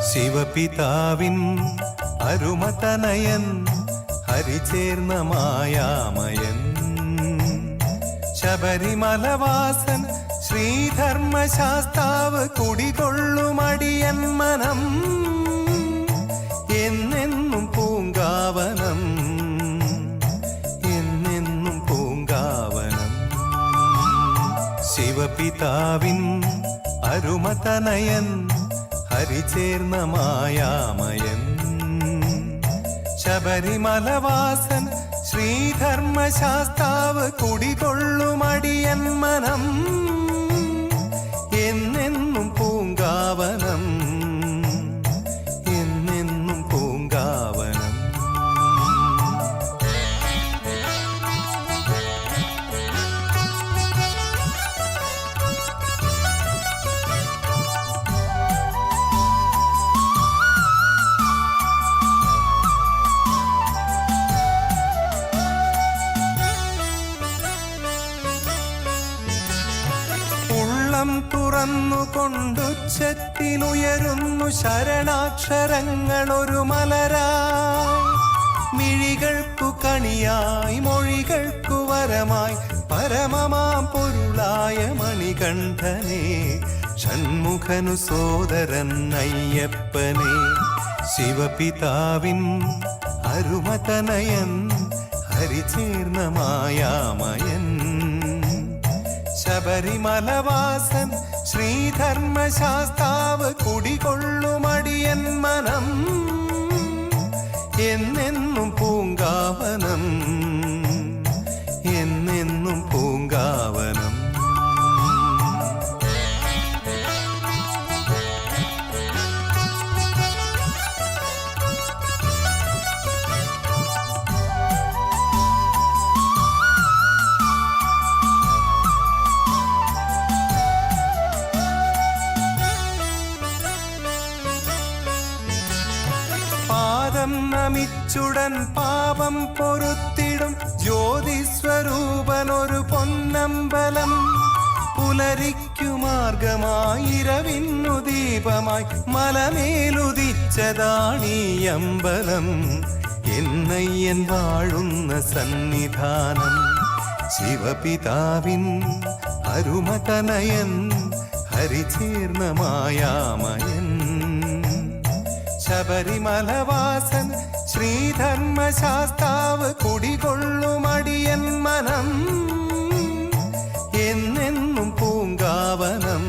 ശിവപിതാവിൻ അരുമതനയൻ ഹരിചേർന്ന മായാമയൻ ശബരിമലവാസൻ ശ്രീധർമ്മശാസ്താവ് കുടികൊള്ളുമടിയൻ മനം എന്നെന്നും പൂങ്കാവനം എന്നെന്നും പൂങ്കാവനം. ശിവപിതാവിൻ അരുമതനയൻ ഹരിചേർന്ന മായാമയൻ ശബരിമലവാസൻ ശ്രീധർമ്മശാസ്താവ് കുടികൊള്ളുമടിയൻ മനം എന്നെന്നും പൂങ്കാവനം എന്നെന്നും പൂങ്കാവനം. തുറന്നുകൊണ്ടുച്ചത്തിലുയരുന്നു ശരണാക്ഷരങ്ങളൊരു മലരായി മിഴികൾക്കു കണിയായി മൊഴികൾക്കു വരമായി പരമമാം പൊരുളായ മണികണ്ഠനെ ഷൺമുഖനു സോദരൻ അയ്യപ്പനെ ശിവപിതാവിൻ അരുമതനയൻ ഹരിചേർന്ന മായാമയൻ ശബരിമലവാസൻ ശ്രീധർമ്മശാസ്താവ് കുടികൊള്ളുമടിയൻ മനം എന്നെന്നും പൂങ്കാവനം എന്നെന്നും പൂങ്കാവനം. നമിച്ചുടൻ പാപം പൊറുത്തിടും ജ്യോതിസ്വരൂപനൊരു പൊന്നമ്പലം പുലരിക്കു മാർഗമായിരവിന്നു ദീപമായി മലമേലുദിച്ചതാണീയമ്പലം എന്നയ്യൻ വാഴുന്ന സന്നിധാനം ശിവപിതാവിൻ അരുമതനയൻ ഹരിചേർന്ന മായാമയൻ ശബരിമലവാസൻ ശ്രീധർമ്മശാസ്താവ് കുടികൊള്ളുമടിയൻ മനം എന്നെന്നും പൂങ്കാവനം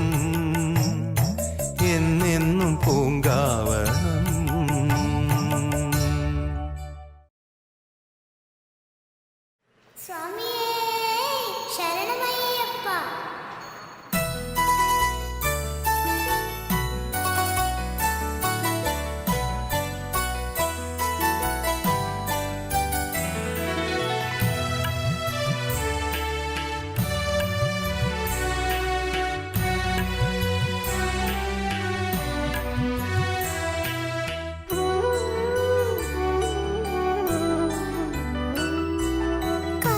എന്നെന്നും പൂങ്കാവനം. കാ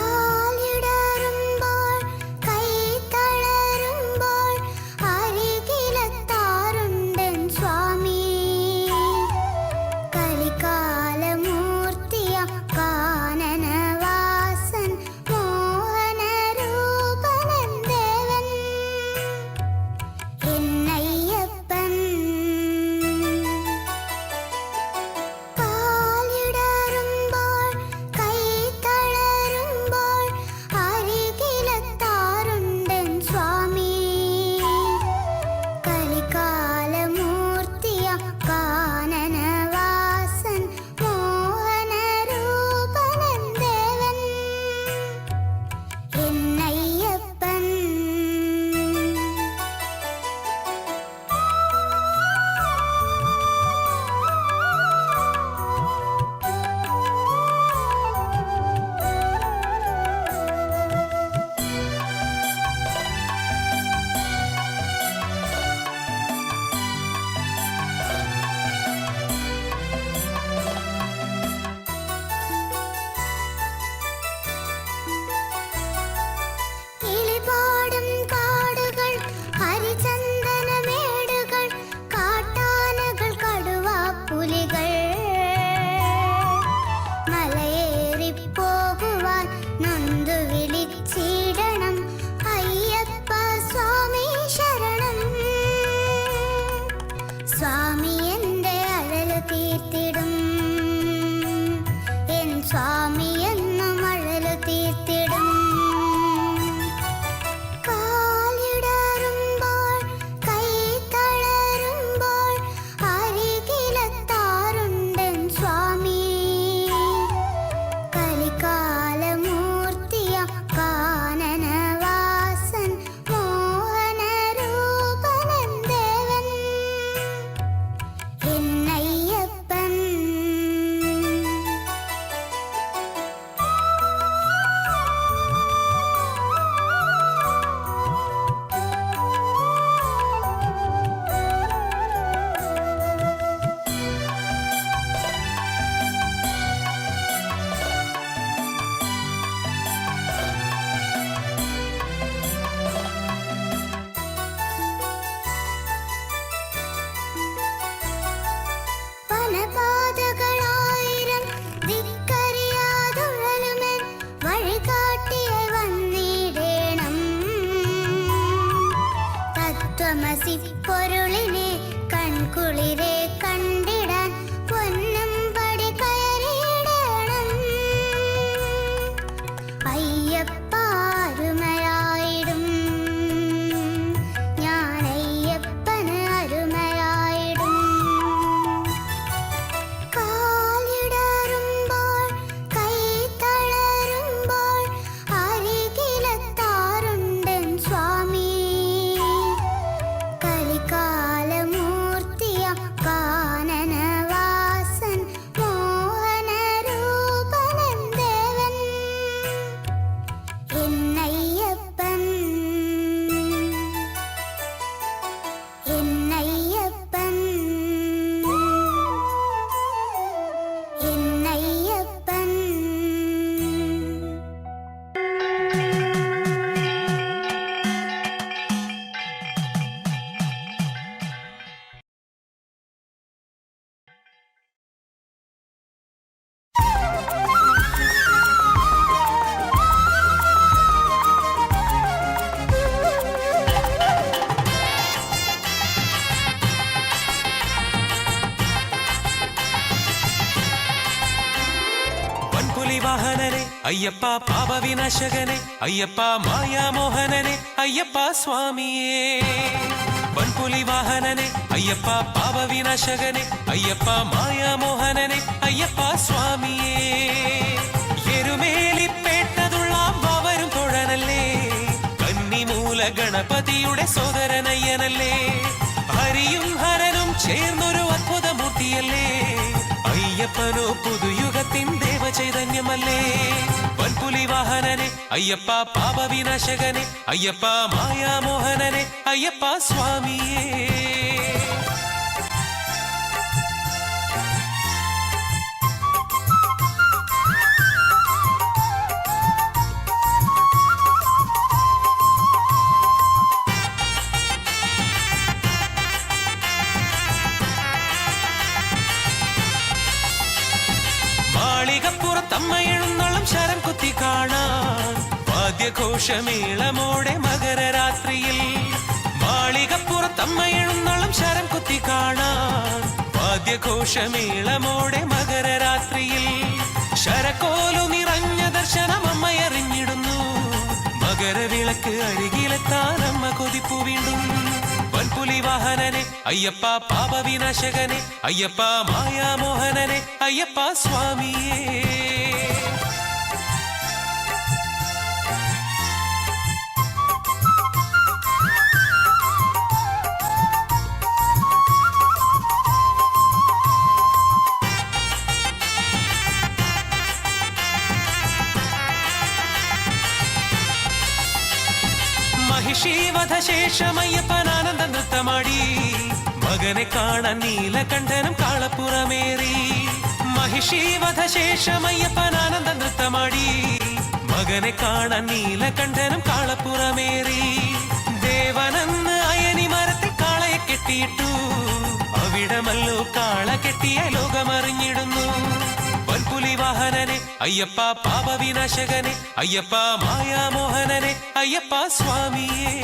പൊൻപുലി വാഹനനെ അയ്യപ്പ പാപവിനാശകനെ അയ്യപ്പ മായാമോഹനനെ അയ്യപ്പ സ്വാമിയേ പൊൻപുലി വാഹനനെ അയ്യപ്പ പാപവിനാശകനെ അയ്യപ്പ മായാമോഹനനെ അയ്യപ്പ സ്വാമിയേ എരുമേലിപ്പേട്ടതുള്ള വവരും തൊഴനല്ലേ കന്നിമൂല ഗണപതിയുടെ സോദരനയ്യനല്ലേ ഹരിയും ഹരനും ചേർന്നൊരു അത്ഭുതമൂർത്തിയല്ലേ അയ്യപ്പനോ പുതുയുഗത്തിൻ ദേവചൈതന്യമല്ലേ പൊൻപുലി വാഹനനെ അയ്യപ്പ പാപവിനാശകനെ അയ്യപ്പ മായാമോഹനനെ അയ്യപ്പ സ്വാമിയേ മാളികപ്പുറത്തമ്മയെഴുന്നള്ളും ശരം കുത്തി കാണാൻ വാദ്യഘോഷമേളമോടെ മകരരാത്രിയിൽ മാളികപ്പുറത്തമ്മയെഴുന്നള്ളും ശരം കുത്തി കാണാൻ വാദ്യഘോഷമേളമോടെ മകരരാത്രിയിൽ ശരക്കോലു നിറഞ്ഞ ദർശനം അമ്മയറിഞ്ഞിടുന്നു മകരവിളക്ക് അരികിലെത്താൻ അമ്മ കൊതിപ്പു വീണ്ടും പൊൻപുലി വാഹനനെ അയ്യപ്പ പാപവിനാശകനെ അയ്യപ്പ മായാമോഹനനെ അയ്യപ്പ സ്വാമിയേ മഹിഷീവധശേഷമയ്യപ്പനാനന്ദ നൃത്തമാടി മകനെ കാണാൻ നീലകണ്ഠനും കാളപ്പുറമേറി മഹിഷീവധശേഷമയ്യപ്പനാനന്ദ നൃത്തമാടി മകനെ കാണാൻ നീലകണ്ഠനും കാളപ്പുറമേറി ദേവനന്ന് അയനി മരത്തിൽ കാളയെ കെട്ടിയിട്ടു അവിടമല്ലോ കാള കെട്ടിയ ലോകമറിഞ്ഞിടുന്നു പൊൻപുലി വാഹനനെ അയ്യപ്പ പാപവിനാശകനെ അയ്യപ്പ മായാമോഹനനെ അയ്യപ്പ സ്വാമിയേ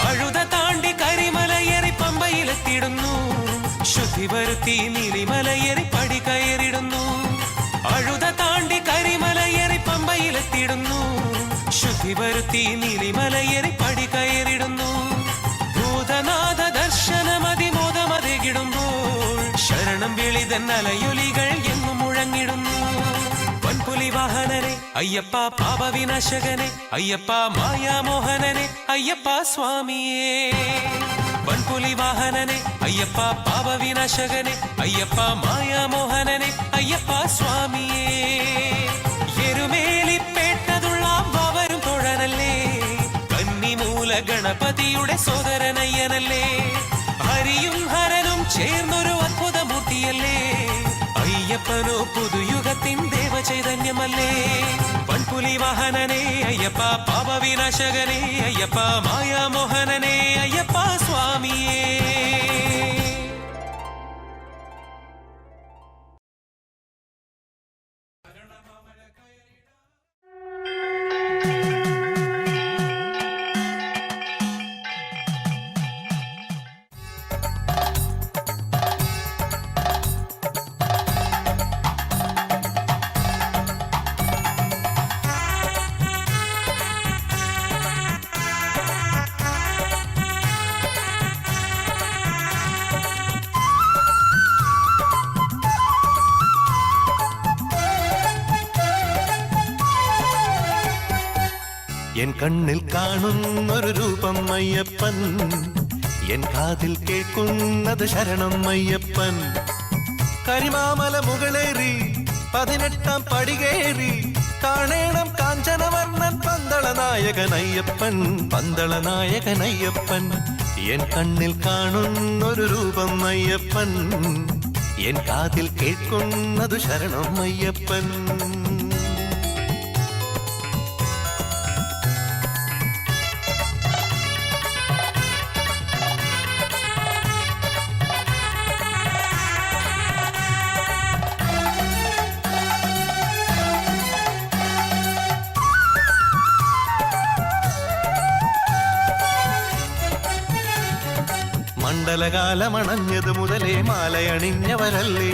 അഴുത താണ്ടി കരിമലയേറി പമ്പയിലെത്തിടുന്നു ശുദ്ധി വരുത്തി നീലിമലയേറി പടി കയറിടുന്നു അഴുത താണ്ടി കരിമലയേറി പമ്പയിലെത്തിടുന്നു ശുദ്ധി വരുത്തി നീലിമലയേറി പടി കയറിടുന്നു ഭൂതനാഥ ദർശനമതിമോദമതകിടുമ്പോൾ ശരണം വിളിതൻ അലയൊലികൾ എങ്ങും മുഴങ്ങിടുന്നു പൊൻപുലി വാഹനനെ അയ്യപ്പ പാപവിനാശകനെ അയ്യപ്പ മായാമോഹനനെ അയ്യപ്പ സ്വാമിയേ പൊൻപുലി വാഹനനെ അയ്യപ്പ പാപവിനാശകനെ അയ്യപ്പ മായാമോഹനനെ അയ്യപ്പ സ്വാമിയേ എരുമേലിപ്പേട്ടതുള്ള വവരും തൊഴനല്ലേ കന്നിമൂല ഗണപതിയുടെ സോദരനയ്യനല്ലേ ഹരിയും ഹരനും ചേർന്നൊരു അത്ഭുതമൂർത്തിയല്ലേ അയ്യപ്പനോ പുതുയുഗത്തിൻ ദേവചൈതന്യമല്ലേ പൊൻപുലി വാഹനനെ അയ്യപ്പ പാപവിനാശകനെ അയ്യപ്പ മായാമോഹനനെ അയ്യപ്പ സ്വാമിയേ എൻ കണ്ണിൽ കാണുന്നൊരു രൂപം അയ്യപ്പൻ എൻ കാതിൽ കേൾക്കുന്നത് ശരണം അയ്യപ്പൻ കരിമാമല മുകളേറി 18 പടികേറി കാണേണം കാഞ്ചനവർണ്ണൻ പന്തളനായകനയ്യപ്പൻ പന്തളനായകനയ്യപ്പൻ എൻ കണ്ണിൽ കാണുന്നൊരു രൂപം അയ്യപ്പൻ എൻ കാതിൽ കേൾക്കുന്നത് ശരണം അയ്യപ്പൻ മണ്ഡലകാലമണഞ്ഞത് മുതലേ മാലയണിഞ്ഞവരല്ലേ,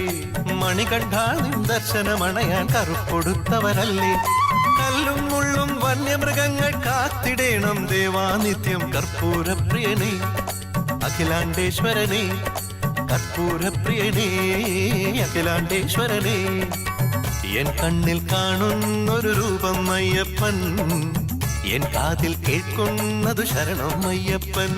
മണികണ്ഠാ നിൻ ദർശനമണയാൻ കറുപ്പൊടുത്തവരല്ലേ. കല്ലും മുള്ളും വന്യമൃഗങ്ങൾ കാത്തിടേണം ദേവാനിത്യം കർപ്പൂരപ്രിയനേ, അഖിലാണ്ടേശ്വരനേ, കർപ്പൂരപ്രിയനേ, അഖിലാണ്ടേശ്വരനേ. എൻ കണ്ണിൽ കാണുന്നൊരു രൂപം അയ്യപ്പൻ, എൻ കാതിൽ കേൾക്കുന്നതു ശരണം അയ്യപ്പൻ.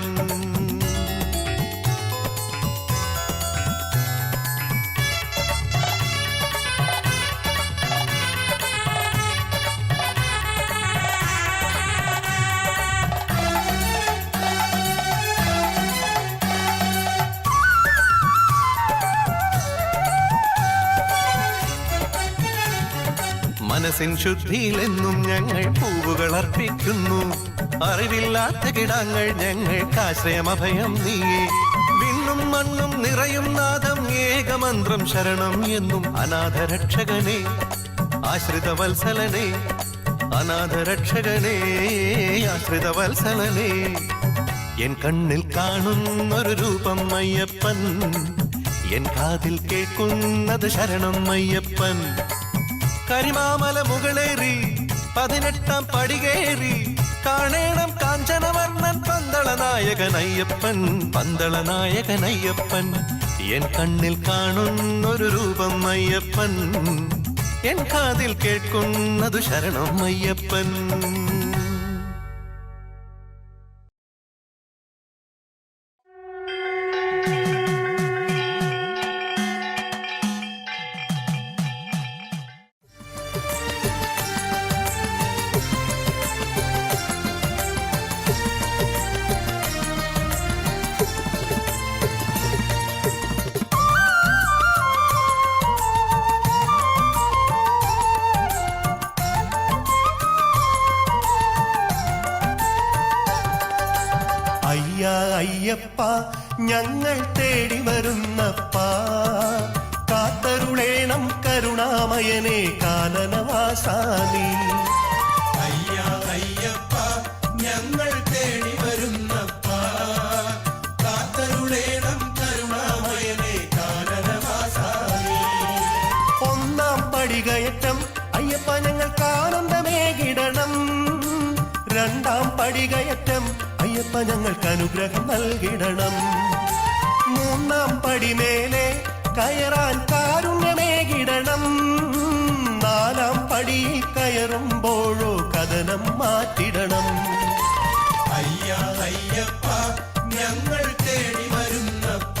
മനസ്സിൻ ശുദ്ധിയിലെന്നും ഞങ്ങൾ പൂവുകൾ അർപ്പിക്കുന്നു, അറിവില്ലാത്ത കിടാങ്ങൾ ഞങ്ങൾക്കാശ്രയമഭയം നീയേ. വിണ്ണും മണ്ണും നിറയും നാദം ഏകമന്ത്രം ശരണം എന്നും അനാഥരക്ഷകനേ, ആശ്രിതവത്സലനേ, അനാഥരക്ഷകനേ, ആശ്രിതവത്സലനേ. എൻ കണ്ണിൽ കാണുന്നൊരു രൂപം അയ്യപ്പൻ, എൻ കാതിൽ കേൾക്കുന്നത് ശരണം അയ്യപ്പൻ. കരിമാമല മുകളേറി 18 പടികേറി കാണേണം കാഞ്ചനവർണ്ണൻ പന്തളനായകനയ്യപ്പൻ, പന്തളനായകനയ്യപ്പൻ. എൻ കണ്ണിൽ കാണുന്നൊരു രൂപം അയ്യപ്പൻ, എൻ കാതിൽ കേൾക്കുന്നതു ശരണം അയ്യപ്പൻ. അയ്യപ്പ ഞങ്ങൾ തേടി വരുന്നപ്പ, കാത്തരുളേണം കരുണാമയനെ കാനനവാസാനി. അയ്യപ്പ ഞങ്ങൾ തേടി വരുന്നപ്പ, കാത്തരുളേണം കരുണാമയനെ കാനനവാസാനി. ഒന്നാം പടികയറ്റം അയ്യപ്പ ഞങ്ങൾക്ക് ആനന്ദമേകിടണം, രണ്ടാം പടികയറ്റം അയ്യപ്പ ഞങ്ങൾക്ക് അനുഗ്രഹം നൽകിടണം, മൂന്നാം പടിമേലെ കയറാൻ കാരുണ്യമേകിടണം, നാലാം പടിയിൽ കയറുമ്പോഴോ കഥനം മാറ്റിടണം. അയ്യപ്പ ഞങ്ങൾ തേടി വരുന്നപ്പ,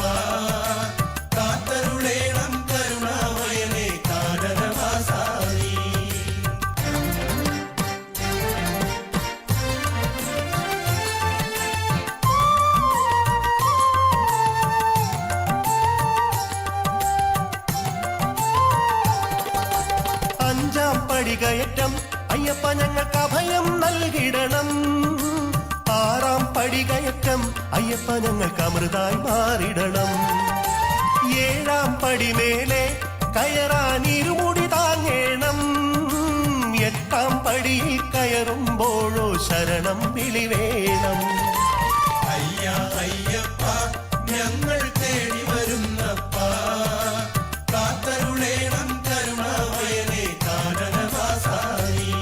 കാത്തരുളേണം കരുണാമയനെ കാനനവാസാനി. അഞ്ചാം പടികയറ്റം അയ്യപ്പ ഞങ്ങൾക്ക് അഭയം നൽകിടണം, ആറാം പടികയറ്റം അയ്യപ്പ ഞങ്ങൾക്ക് അമൃതായി മാറിടണം, ഏഴാം പടിമേലെ കയറാൻ ഇരുമുടി താങ്ങേണം, എട്ടാം പടിയിൽ കയറുമ്പോഴോ ശരണം വിളി വേണം. അയ്യപ്പ ഞങ്ങൾ തേടി വരുന്നപ്പ, കാത്തരുളേണം കരുണാമയനെ കാനനവാസാനി.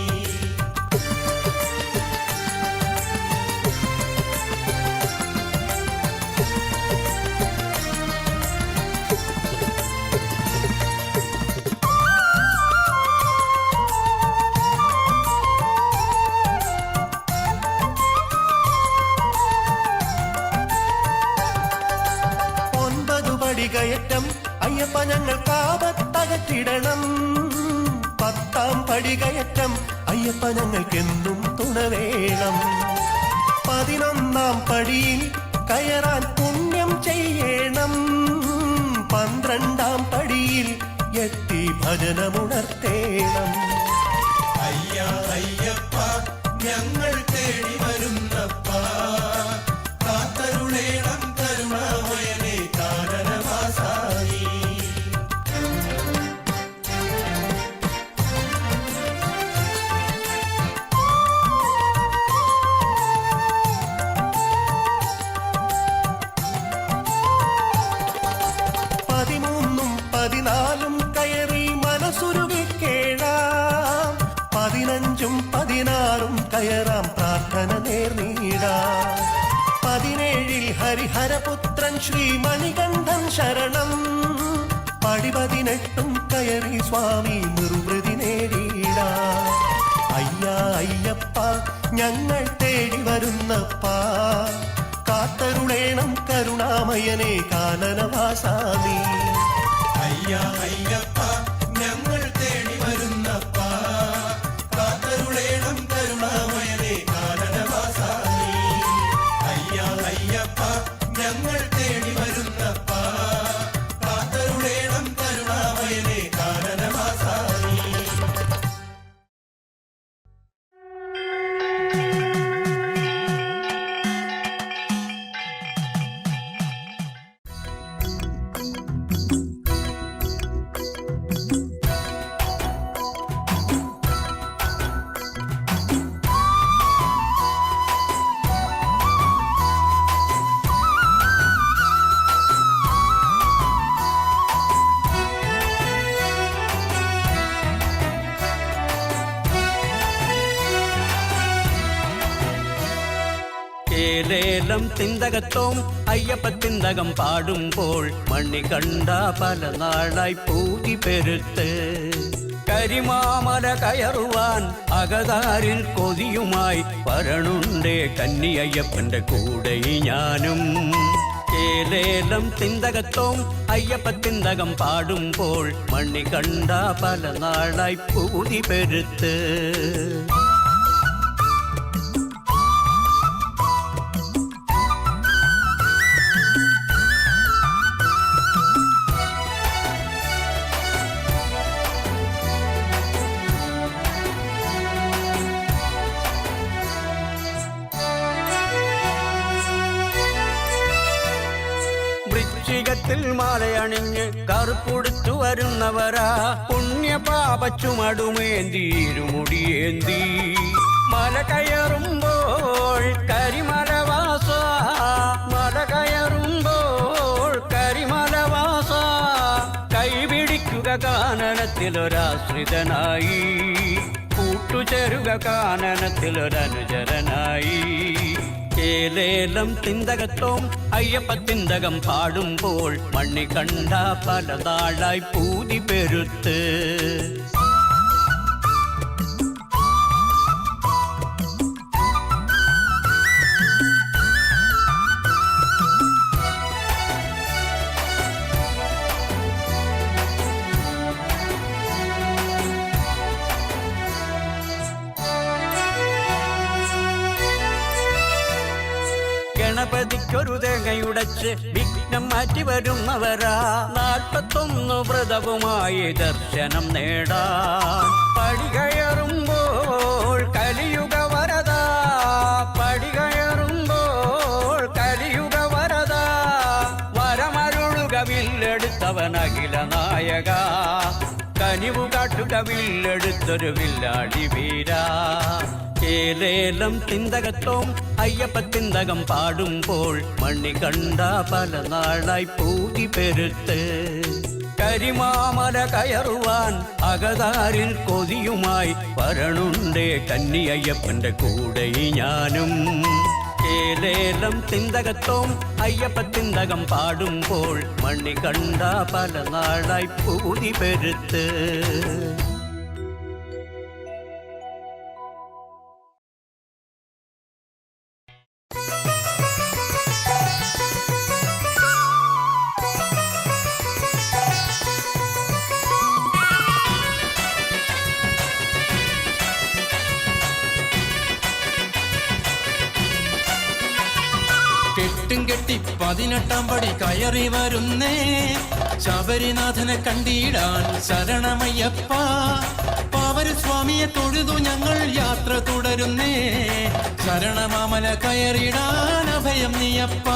പടികയറ്റം അയ്യപ്പ ഞങ്ങൾക്ക് ആപത്തകറ്റിടണം, 10 പടികയറ്റം അയ്യപ്പ ഞങ്ങൾക്കെന്നും തുണ വേണം, 11 പടിയിൽ കയറാൻ പുണ്യം ചെയ്യണം, 12 പടിയിൽ എത്തി ഭജനമുണർത്തേണം. അയ്യപ്പ ഞങ്ങൾ തേടി വരുന്നപ്പ, കാത്തരുളേണം കരുണാമയനെ കാനനവാസാനി. 14 കയറി മനസ്സുരുകിക്കേഴാം 15 16 കയറാം പ്രാർത്ഥന നേർനീടാം 17 ഹരിഹരപുത്രൻ ശ്രീ മണികണ്ഠൻ ശരണം പടി 18 കയറി സ്വാമി നിർവൃതി നേടിടാം അയ്യാ അയ്യപ്പ ഞങ്ങൾ തേടി വരുന്നപ്പാ കാത്തരുളേണം കരുണാമയനെ കാനനവാസാമി അയ്യാ അയ്യപ്പ ഞങ്ങൾ തേടി വരുന്നപ്പ കാത്തരുളേണം കരുണാമയനെ കാനനവാസാമി അയ്യാ അയ്യപ്പ ഞങ്ങൾ തേടി വരുന്നപ്പ കാത്തരുളേണം കരുണാമയനെ കാനനവാസാമി ഏലേലം തിന്തകത്തോം അയ്യപ്പ തിന്തകം പാടുമ്പോൾ മണി കണ്ട പല നാളായി പൂതി പെരുത്ത് കരിമാമല കയറുവാൻ അകതാരിൽ കൊതിയുമായി വരണുണ്ടേ കന്നിയയ്യപ്പന്റെ കൂടെ ഞാനും ഏലേലം തിന്തകത്തോം അയ്യപ്പ തിന്തകം പാടുമ്പോൾ മണി കണ്ട പല നാളായി പൂതി പെരുത്ത് വൃശ്ചികത്തിൽ മാലയണിഞ്ഞ് കറുപ്പുടുത്തു വരുന്നവരാ പുണ്യപാപച്ചുമടുമേന്തിരുമുടിയേന്തി മല കയറുമ്പോൾ കരിമലവാസ മല കയറുമ്പോൾ കരിമലവാസ കൈപിടിക്കുക കാനനത്തിലൊരാശ്രിതനായി കൂട്ടുചേരുക കാനനത്തിലൊരനുചരനായി ഏലേലം തിന്തകത്തോം അയ്യപ്പ തിന്തകം പാടുമ്പോൾ മണ്ണി കണ്ട പല നാളായി പൂതി പെരുത്ത് ഗണപതിക്കൊരു തേങ്ങയുടച്ച് വിഘ്നം മാറ്റി വരുന്നവരാ 41 വ്രതവുമായി ദർശനം നേടാൻ പടി കയറുമ്പോൾ കലിയുഗ വരദ പടി കയറുമ്പോൾ കലിയുഗ വരദ വരമരുളുക വില്ലെടുത്തവൻ അഖില നായക കനിവു കാട്ടുക വില്ലെടുത്തൊരു വില്ലാളി വീരാ ഏലേലം തിന്തകത്തോം അയ്യപ്പ തിന്തകം പാടുമ്പോൾ മണി കണ്ട പല നാളായി പൂതി പെരുത്ത് കരിമാമല കയറുവാൻ അകതാരിൽ കൊതിയുമായി വരണുണ്ടേ കന്നിയയ്യപ്പന്റെ കൂടെ ഞാനും ഏലേലം തിന്തകത്തോം അയ്യപ്പ തിന്തകം പാടുമ്പോൾ മണി കണ്ട പല നാളായി പൂതി പെരുത്ത് കെട്ടും കെട്ടി 18 പടി കയറി വരുന്നേ ശബരിനാഥനെ കണ്ടിടാൻ ശരണമയ്യപ്പ പാവരസ്വാമിയെ തൊഴുതു ഞങ്ങൾ യാത്ര തുടരുന്നേ ശരണമാമല കയറിടാൻ അഭയം നീയപ്പ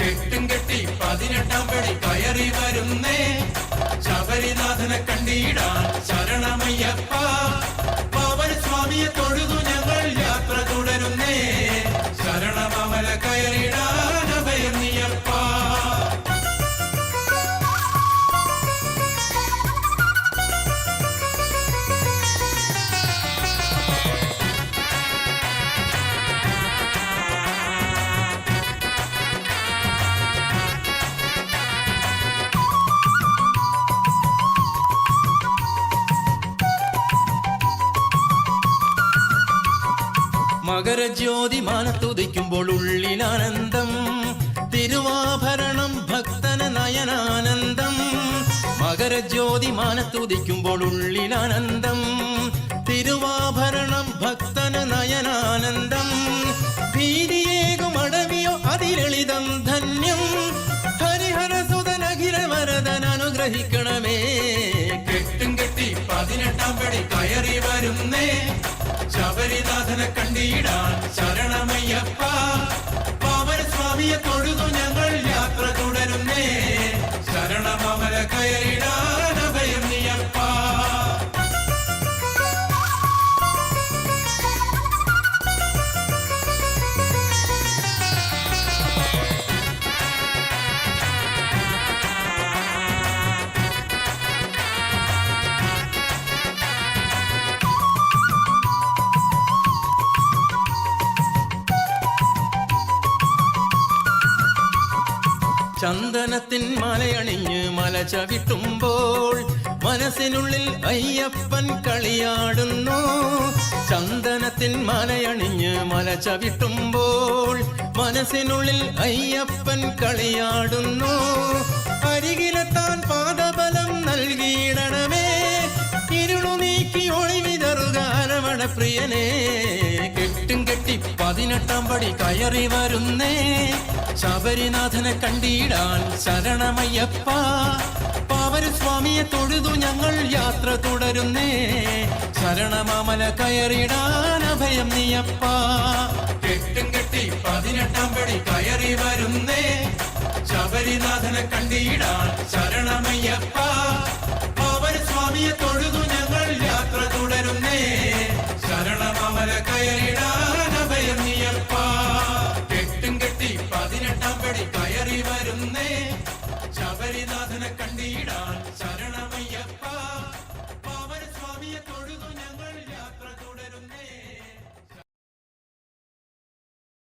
കെട്ടും കെട്ടി 18 പടി കയറി വരുന്നേ ശബരിനാഥനെ കണ്ടിടാൻ ശരണമയ്യപ്പ പാവരസ്വാമിയെ തൊഴുതു ഞങ്ങൾ യാത്ര തുടരുന്നേ ശരണമാമല കയറിടാൻ അഭയം നീയപ്പ മകരജ്യോതി മാനത്തുദിക്കുമ്പോൾ ഉള്ളിലാനന്ദം, തിരുവാഭരണം ഭക്തന് നയനാനന്ദം. മകരജ്യോതി മാനത്തുദിക്കുമ്പോൾ ഉള്ളിലാനന്ദം, തിരുവാഭരണം ഭക്തന് നയനാനന്ദം. ഭീതിയേകും അടവിയോ അതിലളിതം ധന്യം, ഹരിഹരസുതനഖില വരദൻ അനുഗ്രഹിക്കണമേ. കെട്ടും കെട്ടി 18 പടി കയറി വരുന്നേ, ശബരിനാഥനെ കണ്ടിടാൻ ശരണമയ്യപ്പ. പാവനസ്വാമിയെ തൊഴുതു ഞങ്ങൾ യാത്ര തുടരുന്നേ, ശരണമമല കയറിടാൻ അഭയം നീയപ്പ. ചന്ദനത്തിൻ മലയണിഞ്ഞ് മല ചവിട്ടുമ്പോൾ മനസ്സിനുള്ളിൽ അയ്യപ്പൻ കളിയാടുന്നു. ചന്ദനത്തിൻ മലയണിഞ്ഞ് മല ചവിട്ടുമ്പോൾ മനസ്സിനുള്ളിൽ അയ്യപ്പൻ കളിയാടുന്നു. അരികിലെത്താൻ പാദബലം നൽകിയിടണമേ, ഇരുളു നീക്കി ഒളിവിതറുക അരമണ പ്രിയനേ. കെട്ടും കെട്ടി 18 പടി കയറി വരുന്നേ, ശബരിനാഥനെ കണ്ടിടാൻ ശരണമയ്യപ്പ. പാവനസ്വാമിയെ തൊഴുതു ഞങ്ങൾ യാത്ര തുടരുന്നേ, ശരണമമല കയറിടാൻ അഭയം നീയപ്പ. കെട്ടും കെട്ടി 18 പടി കയറി വരുന്നേ, ശബരിനാഥനെ കണ്ടിടാൻ ശരണമയ്യപ്പ. പാവനസ്വാമിയെ തൊഴുതു